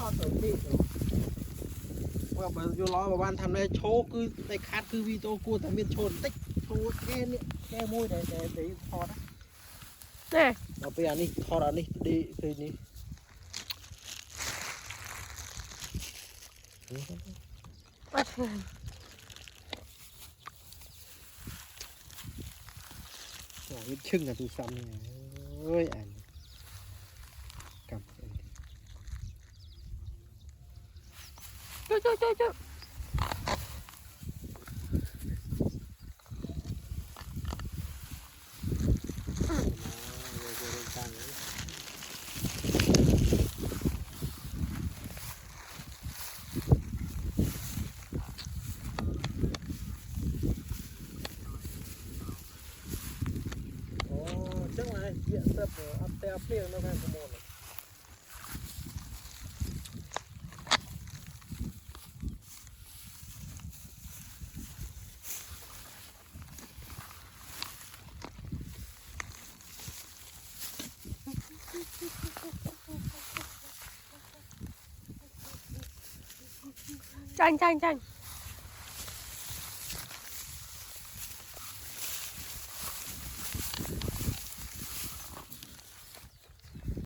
อดตัวนี้ว่าแบบอยู่ล้อประมาณทำได้โชว์คือในคัดคือวีโต้กูแต่มีโชนติ๊กโชว์แค่นี้แค่มวยแต่ทอดนะนี่เราไปอันนี้ทอดอันนี้ดีคือนี้โอ้ยชึ่งกับตูซ้ำเนี่ยเอ้ยอันกำจุ๊จังไรเยอะเติบอัพแต่อัพเปรี้ยวนะแม่ขโมยจัง